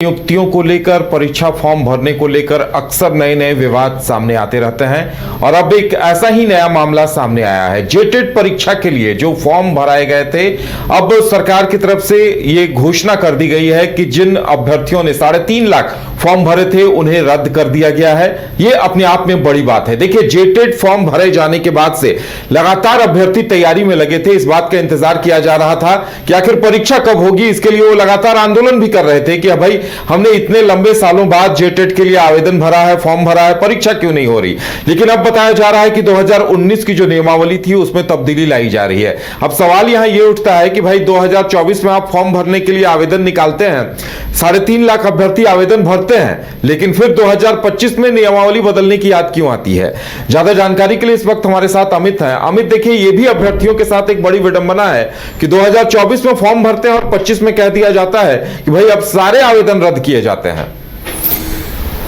नियुक्तियों को लेकर, परीक्षा फॉर्म भरने को लेकर अक्सर नए नए विवाद सामने आते रहते हैं और अब एक ऐसा ही नया मामला सामने आया है। जेटेट परीक्षा के लिए जो फॉर्म भराए गए थे, अब सरकार की तरफ से ये घोषणा कर दी गई है कि जिन अभ्यर्थियों ने 3.5 लाख फॉर्म भरे थे उन्हें रद्द कर दिया गया है। ये अपने आप में बड़ी बात है। देखिए, जेटेट फॉर्म भरे जाने के बाद से लगातार अभ्यर्थी तैयारी में लगे थे। इस बात का इंतजार किया जा रहा था कि आखिर परीक्षा कब होगी। इसके लिए वो लगातार आंदोलन भी कर रहे थे कि भाई हमने इतने लंबे सालों बाद जेटेट के लिए आवेदन भरा है, फॉर्म भरा है, परीक्षा क्यों नहीं हो रही। लेकिन अब बताया जा रहा है कि 2019 की जो नियमावली थी उसमें तब्दीली लाई जा रही है। अब सवाल यहां यह उठता है कि भाई 2024 में आप फॉर्म भरने के लिए आवेदन निकालते हैं, 3.5 लाख अभ्यर्थी आवेदन भरते हैं, लेकिन फिर 2025 में नियमावली बदलने की याद क्यों आती है। ज्यादा जानकारी के लिए इस वक्त हमारे साथ अमित हैं। अमित, देखिए, ये भी अभ्यर्थियों के साथ एक बड़ी विडंबना है कि 2024 में फॉर्म भरते हैं और 25 में कह दिया जाता है कि भाई अब सारे आवेदन रद्द किए जाते हैं।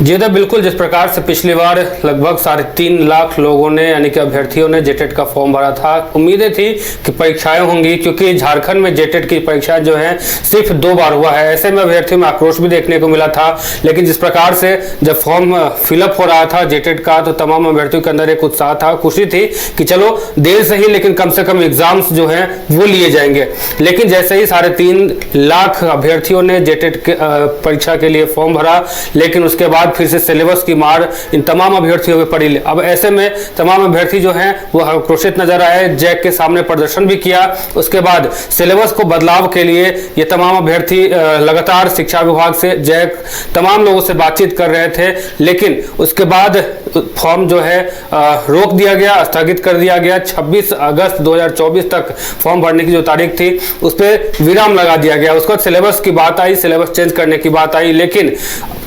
जी तो बिल्कुल, जिस प्रकार से पिछली बार लगभग 3.5 लाख लोगों ने यानी कि अभ्यर्थियों ने जेटेट का फॉर्म भरा था, उम्मीदें थी कि परीक्षाएं होंगी, क्योंकि झारखंड में जेटेट की परीक्षाएं जो है सिर्फ 2 बार हुआ है। ऐसे में अभ्यर्थियों में आक्रोश भी देखने को मिला था। लेकिन जिस प्रकार से जब फॉर्म फिलअप हो रहा था जेटेट का, तो तमाम अभ्यर्थियों के अंदर एक उत्साह था, खुशी थी कि चलो देर से ही लेकिन कम से कम एग्जाम्स जो है वो लिए जाएंगे। लेकिन जैसे ही 3.5 लाख अभ्यर्थियों ने जेटेट परीक्षा के लिए फॉर्म भरा, लेकिन उसके बाद फिर से सिलेबस की मार इन तमाम अभ्यर्थियों पे पड़ी। अब ऐसे में तमाम अभ्यर्थी जो हैं वो आक्रोशित नजर आए, जैक के सामने प्रदर्शन भी किया। उसके बाद सिलेबस को बदलाव के लिए ये तमाम अभ्यर्थी लगातार शिक्षा विभाग से, जैक, तमाम लोगों से बातचीत कर रहे थे। लेकिन उसके बाद फॉर्म जो है रोक दिया गया, स्थगित कर दिया गया। 26 अगस्त 2024 तक फॉर्म भरने की जो तारीख थी उस पर विराम लगा दिया गया। उसके बाद सिलेबस की बात आई, सिलेबस चेंज करने की बात आई, लेकिन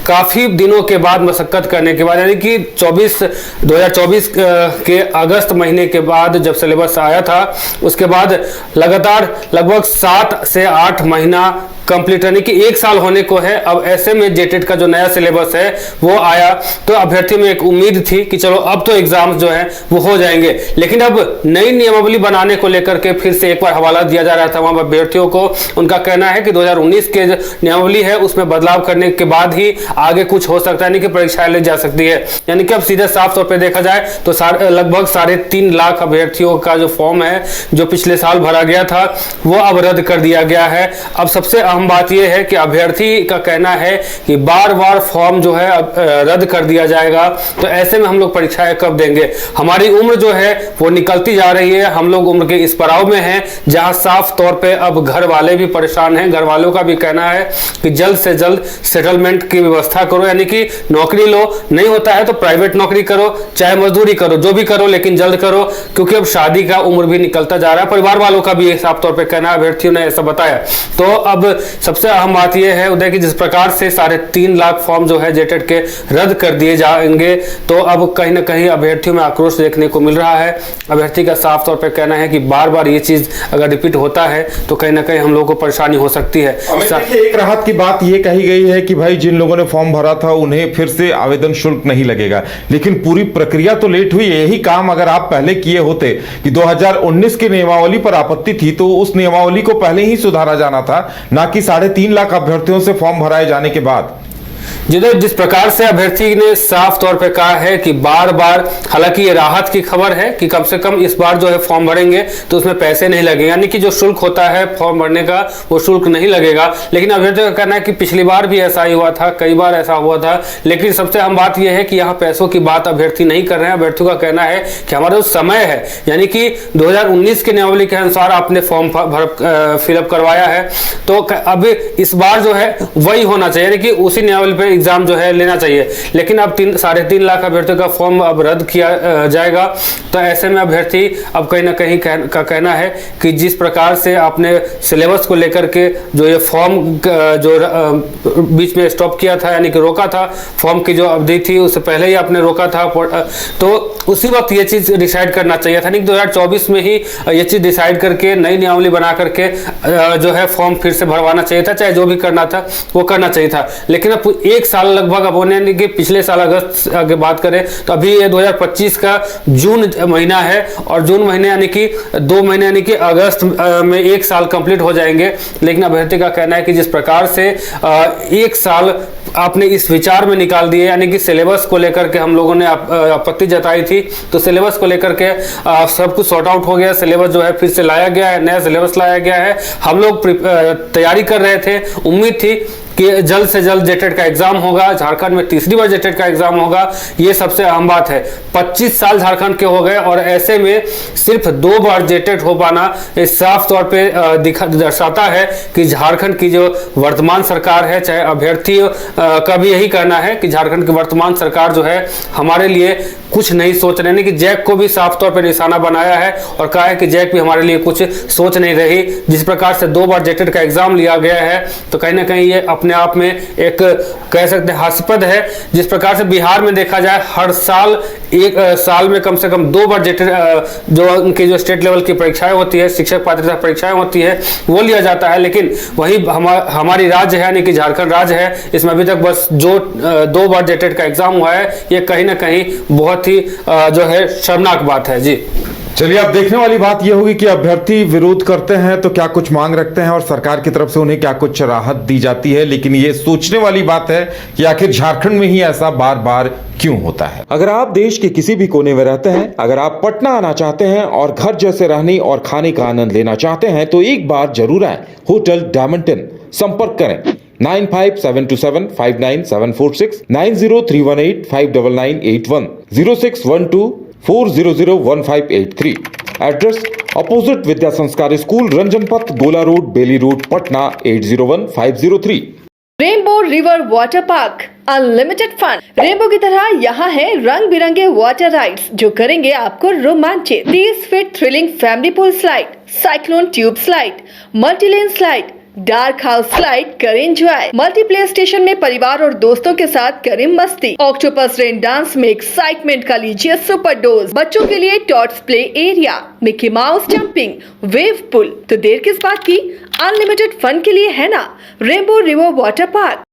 काफी दिनों के बाद, मशक्कत करने के बाद, यानी कि 2024 के अगस्त महीने के बाद जब सिलेबस आया था, उसके बाद लगातार लगभग 7 से 8 महीना कंप्लीट, यानी कि 1 साल होने को है। अब ऐसे में जेटेट का जो नया सिलेबस है वो आया, तो अभ्यर्थियों में एक उम्मीद थी कि चलो अब तो एग्जाम्स जो है वो हो जाएंगे। लेकिन अब नई नियमावली बनाने को लेकर के फिर से एक बार हवाला दिया जा रहा था वहां अभ्यर्थियों को। उनका कहना है कि 2019 के जो नियमावली है उसमें बदलाव करने के बाद ही आगे कुछ हो सकता है, यानी कि परीक्षाएं ली जा सकती है। यानी कि अब सीधे साफ तौर पर देखा जाए तो लगभग 3.5 लाख अभ्यर्थियों का जो फॉर्म है जो पिछले साल भरा गया था वो अब रद्द कर दिया गया है। अब सबसे अहम बात यह है कि अभ्यर्थी का कहना है कि बार बार फॉर्म जो है रद्द कर दिया जाएगा, तो ऐसे में हम लोग परीक्षाएं कब देंगे। हमारी उम्र जो है वो निकलती जा रही है, हम लोग उम्र के इस पड़ाव में हैं जहां साफ तौर पे अब घर वाले भी परेशान हैं। घर वालों का भी कहना है कि जल्द से जल्द सेटलमेंट की व्यवस्था करो, यानी कि नौकरी लो, नहीं होता है तो प्राइवेट नौकरी करो, चाहे मजदूरी करो, जो भी करो, लेकिन जल्द करो, क्योंकि अब शादी का उम्र भी निकलता जा रहा है। परिवार वालों का भी साफ तौर पर कहना है, अभ्यर्थियों ने ऐसा बताया। तो अब सबसे अहम बात यह है उदय कि जिस प्रकार से 3.5 लाख फॉर्म जो है जेटेट के रद्द कर दिए जाएंगे, तो अब कहीं ना कहीं अभ्यर्थियों में आक्रोश देखने को मिल रहा है। अभ्यर्थी का साफ तौर पर कहना है कि बार बार ये चीज अगर रिपीट होता है तो कहीं ना कहीं हम लोगों को परेशानी हो सकती है। एक राहत की बात यह कही गई है कि भाई जिन लोगों ने फॉर्म भरा था उन्हें फिर से आवेदन शुल्क नहीं लगेगा, लेकिन पूरी प्रक्रिया तो लेट हुई। यही काम अगर आप पहले किए होते कि 2019 की नियमावली पर आपत्ति थी तो उस नियमावली को पहले ही सुधारा जाना था, ना कि 3.5 लाख अभ्यर्थियों से फॉर्म भराए जाने के बाद। जिस प्रकार से अभ्यर्थी ने साफ तौर पे कहा है कि बार बार, हालांकि ये राहत की खबर है कि कम से कम इस बार जो है फॉर्म भरेंगे तो उसमें पैसे नहीं लगेंगे, यानी कि जो शुल्क होता है फॉर्म भरने का वो शुल्क नहीं लगेगा। लेकिन अभ्यर्थी का कहना है कि पिछली बार भी ऐसा ही हुआ था, कई बार ऐसा हुआ था। लेकिन सबसे अहम बात यह है कि यहाँ पैसों की बात अभ्यर्थी नहीं कर रहे हैं। अभ्यर्थियों का कहना है कि हमारा जो समय है, यानी कि 2019 के नियमावली के अनुसार आपने फॉर्म फिलअप करवाया है, तो अब इस बार जो है वही होना चाहिए, यानी कि उसी नियमावली पे एग्जाम जो है लेना चाहिए। लेकिन अब 3.5 लाख अभ्यर्थियों का फॉर्म अब रद्द किया जाएगा, तो ऐसे में अभ्यर्थी अब कहीं ना कहीं का कहना है कि जिस प्रकार से आपने सिलेबस को लेकर के जो ये फॉर्म जो बीच में स्टॉप किया था, यानी कि रोका था, फॉर्म की जो अवधि थी उससे पहले ही आपने रोका था, तो उसी वक्त ये चीज डिसाइड करना चाहिए था, नहीं 2024 में ही ये चीज डिसाइड करके नई नियमावली बना करके जो है फॉर्म फिर से भरवाना चाहिए था, चाहे जो भी करना था वो करना चाहिए था। लेकिन अब एक साल लगभग अब होने, यानी कि पिछले साल अगस्त की बात करें तो अभी ये 2025 का जून महीना है, और जून महीने यानी कि 2 महीने यानी कि अगस्त में 1 साल कंप्लीट हो जाएंगे। लेकिन अभ्यर्थी का कहना है कि जिस प्रकार से 1 साल आपने इस विचार में निकाल दिए, यानी कि सिलेबस को लेकर के हम लोगों ने आपत्ति जताई थी, तो सिलेबस को लेकर के सब कुछ सॉर्ट आउट हो गया। सिलेबस जो है फिर से लाया गया है, नया सिलेबस लाया गया है। हम लोग तैयारी कर रहे थे, उम्मीद थी कि जल्द से जल्द जेटेट का एग्जाम होगा, झारखंड में तीसरी बार जेटेट का एग्जाम होगा। ये सबसे अहम बात है। 25 साल झारखंड के हो गए और ऐसे में सिर्फ 2 बार जेटेट हो पाना इस साफ तौर पे दर्शाता है कि झारखंड की जो वर्तमान सरकार है, चाहे अभ्यर्थी का भी यही कहना है कि झारखंड की वर्तमान सरकार जो है हमारे लिए कुछ नहीं सोच रहे हैं, कि जैक को भी साफ तौर पे निशाना बनाया है और कहा है कि जैक भी हमारे लिए कुछ सोच नहीं रही। जिस प्रकार से 2 बार जेटेट का एग्जाम लिया गया है, तो कहीं ना कहीं ये अपने आप में एक कह सकते हैं हास्यास्पद है। जिस प्रकार से बिहार में देखा जाए, हर साल एक साल में कम से कम 2 बार जेटेट जो उनकी जो स्टेट लेवल की परीक्षाएं होती है, शिक्षक पात्रता परीक्षाएं होती है, वो लिया जाता है। लेकिन वही हमारी राज्य है, यानी कि झारखंड राज्य है, इसमें अभी तक बस जो 2 बार जेटेट का एग्जाम हुआ है, ये कहीं ना कहीं बहुत ही जो है शर्मनाक बात है। जी चलिए, अब देखने वाली बात यह होगी कि अभ्यर्थी विरोध करते हैं तो क्या कुछ मांग रखते हैं और सरकार की तरफ से उन्हें क्या कुछ राहत दी जाती है। लेकिन ये सोचने वाली बात है कि आखिर झारखंड में ही ऐसा बार बार क्यों होता है। अगर आप देश के किसी भी कोने में रहते हैं, अगर आप पटना आना चाहते हैं और घर जैसे रहने और खाने का आनंद लेना चाहते हैं, तो एक बार जरूर आए होटल डायमंटन। संपर्क करें 9572759746, 9031859981, 0612400158 एड्रेस अपोजिट विद्या संस्कार school, Ranjan Path, Gola Road, Bailey Road, Patna 801503। Rainbow River Water Park unlimited fun. Rainbow की तरह यहाँ है रंग बिरंगे वाटर राइड्स जो करेंगे आपको रोमांचित। 30 feet thrilling family pool slide, cyclone tube slide, multilane slide, dark house slide करें एंजॉय। मल्टीप्लेयर स्टेशन में परिवार और दोस्तों के साथ करें मस्ती। ऑक्टोपस रेन डांस में एक्साइटमेंट का लीजिए सुपर डोज। बच्चों के लिए tots play area, Mickey Mouse jumping, wave pool. तो देर किस बात की, अनलिमिटेड फन के लिए है ना रेनबो रिवर वाटर पार्क।